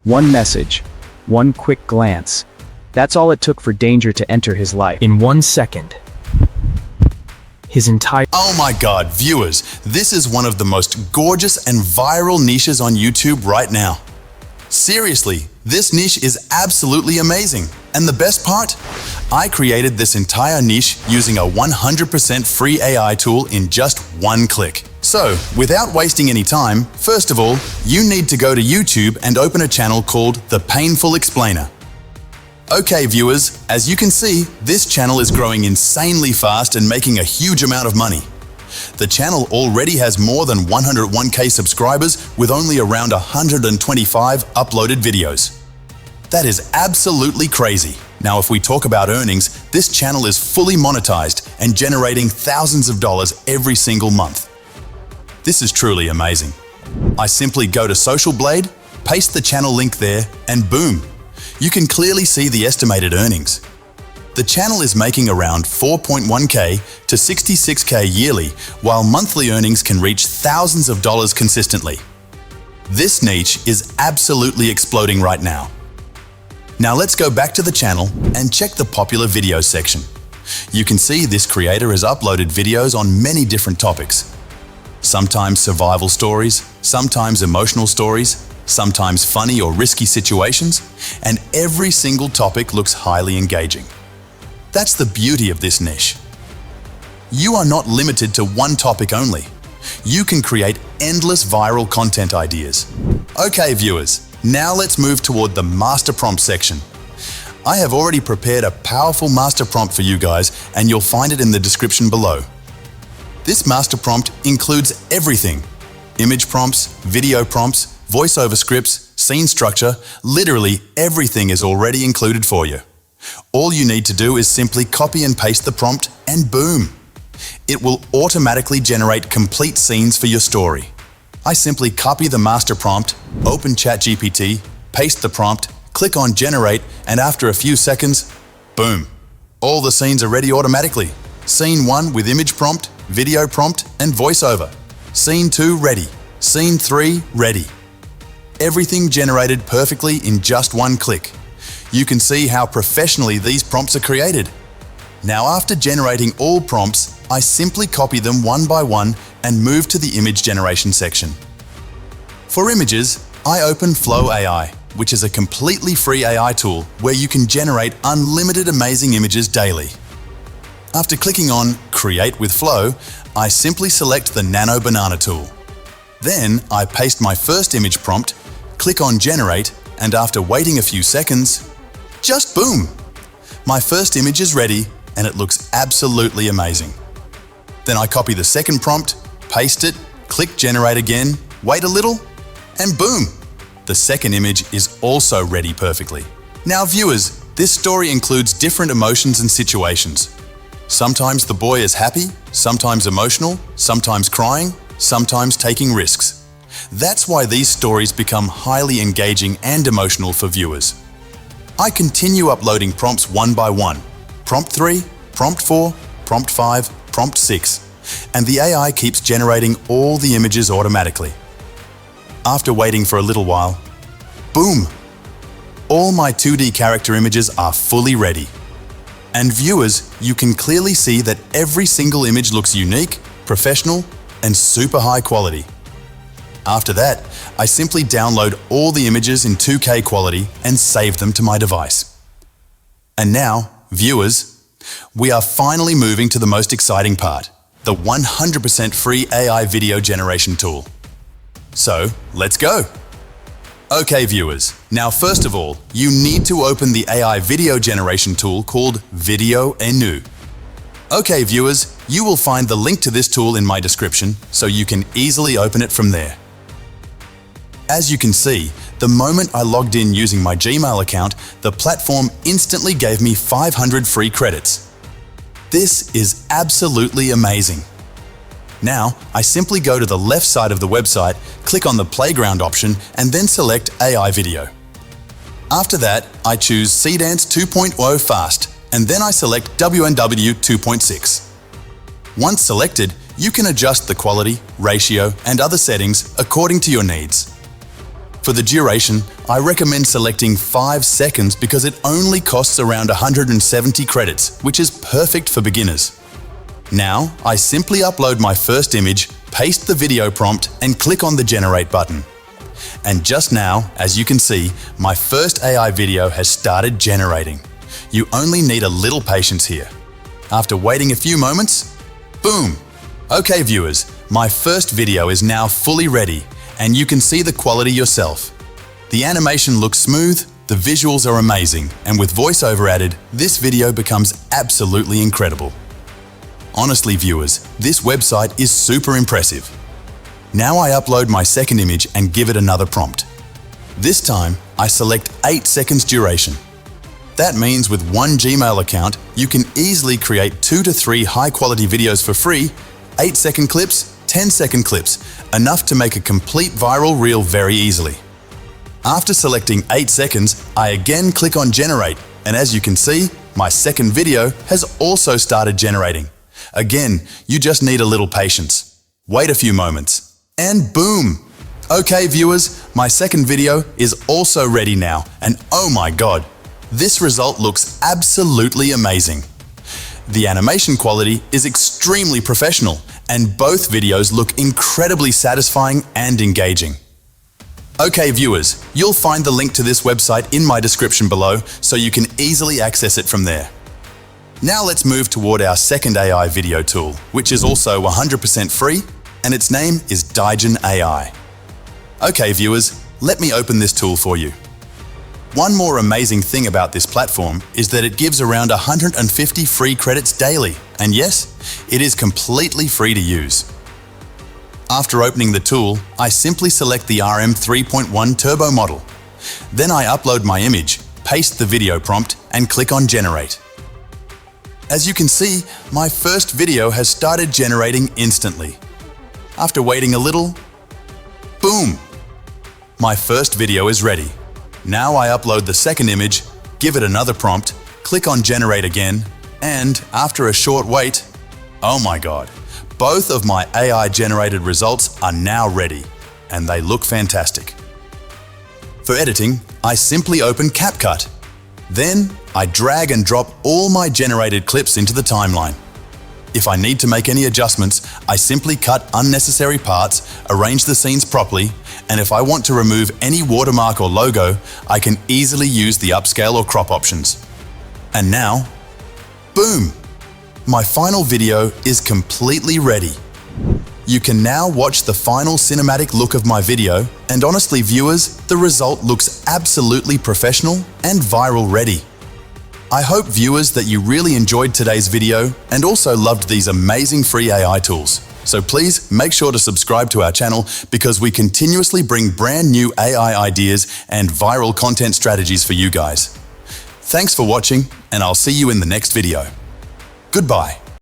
One message, one quick glance. That's all it took for danger to enter his life. In 1 second, his entire... Oh my God, viewers, this is one of the most gorgeous and viral niches on YouTube right now. Seriously, this niche is absolutely amazing. And the best part? I created this entire niche using a 100% free AI tool in just one click. So, without wasting any time, first of all, you need to go to YouTube and open a channel called The Painful Explainer. Okay viewers, as you can see, this channel is growing insanely fast and making a huge amount of money. The channel already has more than 101k subscribers with only around 125 uploaded videos. That is absolutely crazy. Now if we talk about earnings, this channel is fully monetized and generating thousands of dollars every single month. This is truly amazing. I simply go to Social Blade, paste the channel link there, and boom! You can clearly see the estimated earnings. The channel is making around 4.1k to 66k yearly, while monthly earnings can reach thousands of dollars consistently. This niche is absolutely exploding right now. Now let's go back to the channel and check the popular videos section. You can see this creator has uploaded videos on many different topics. Sometimes survival stories, sometimes emotional stories, sometimes funny or risky situations, and every single topic looks highly engaging. That's the beauty of this niche. You are not limited to one topic only. You can create endless viral content ideas. Okay viewers, now let's move toward the master prompt section. I have already prepared a powerful master prompt for you guys, and you'll find it in the description below. This master prompt includes everything: image prompts, video prompts, voiceover scripts, scene structure, literally everything is already included for you. All you need to do is simply copy and paste the prompt and boom! It will automatically generate complete scenes for your story. I simply copy the master prompt, open ChatGPT, paste the prompt, click on generate, and after a few seconds, boom! All the scenes are ready automatically. Scene 1 with image prompt, video prompt, and voiceover. Scene 2 ready. Scene 3 ready. Everything generated perfectly in just one click. You can see how professionally these prompts are created. Now after generating all prompts, I simply copy them one by one and move to the image generation section. For images, I open Flow AI, which is a completely free AI tool where you can generate unlimited amazing images daily. After clicking on Create with Flow, I simply select the Nano Banana tool. Then I paste my first image prompt, click on Generate, and after waiting a few seconds, just boom! My first image is ready and it looks absolutely amazing. Then I copy the second prompt, paste it, click Generate again, wait a little, and boom! The second image is also ready perfectly. Now viewers, this story includes different emotions and situations. Sometimes the boy is happy, sometimes emotional, sometimes crying, sometimes taking risks. That's why these stories become highly engaging and emotional for viewers. I continue uploading prompts one by one. Prompt 3, Prompt 4, Prompt 5, Prompt 6, and the AI keeps generating all the images automatically. After waiting for a little while, boom! All my 2D character images are fully ready. And viewers, you can clearly see that every single image looks unique, professional, and super high quality. After that, I simply download all the images in 2K quality and save them to my device. And now, viewers, we are finally moving to the most exciting part, the 100% free AI video generation tool. So, let's go! Okay viewers, now first of all, you need to open the AI video generation tool called Video Enu. Okay viewers, you will find the link to this tool in my description, so you can easily open it from there. As you can see, the moment I logged in using my Gmail account, the platform instantly gave me 500 free credits. This is absolutely amazing. Now, I simply go to the left side of the website, click on the playground option, and then select AI video. After that, I choose Cdance 2.0 Fast, and then I select WNW 2.6. Once selected, you can adjust the quality, ratio, and other settings according to your needs. For the duration, I recommend selecting 5 seconds because it only costs around 170 credits, which is perfect for beginners. Now, I simply upload my first image, paste the video prompt, and click on the Generate button. And just now, as you can see, my first AI video has started generating. You only need a little patience here. After waiting a few moments, boom! Okay viewers, my first video is now fully ready, and you can see the quality yourself. The animation looks smooth, the visuals are amazing, and with voiceover added, this video becomes absolutely incredible. Honestly viewers, this website is super impressive. Now I upload my second image and give it another prompt. This time, I select 8 seconds duration. That means with one Gmail account, you can easily create 2 to 3 high-quality videos for free, 8-second clips, 10-second clips, enough to make a complete viral reel very easily. After selecting 8 seconds, I again click on Generate, and as you can see, my second video has also started generating. Again, you just need a little patience. Wait a few moments, and boom! Okay viewers, my second video is also ready now, and oh my god, this result looks absolutely amazing. The animation quality is extremely professional, and both videos look incredibly satisfying and engaging. Okay viewers, you'll find the link to this website in my description below, so you can easily access it from there. Now let's move toward our second AI video tool, which is also 100% free, and its name is Digen AI. Okay viewers, let me open this tool for you. One more amazing thing about this platform is that it gives around 150 free credits daily, and yes, it is completely free to use. After opening the tool, I simply select the RM 3.1 Turbo model. Then I upload my image, paste the video prompt, and click on Generate. As you can see, my first video has started generating instantly. After waiting a little, boom! My first video is ready. Now I upload the second image, give it another prompt, click on Generate again, and after a short wait, oh my god, both of my AI-generated results are now ready, and they look fantastic. For editing, I simply open CapCut. Then, I drag and drop all my generated clips into the timeline. If I need to make any adjustments, I simply cut unnecessary parts, arrange the scenes properly, and if I want to remove any watermark or logo, I can easily use the upscale or crop options. And now, boom! My final video is completely ready. You can now watch the final cinematic look of my video, and honestly viewers, the result looks absolutely professional and viral ready. I hope viewers that you really enjoyed today's video and also loved these amazing free AI tools. So please make sure to subscribe to our channel because we continuously bring brand new AI ideas and viral content strategies for you guys. Thanks for watching, and I'll see you in the next video. Goodbye.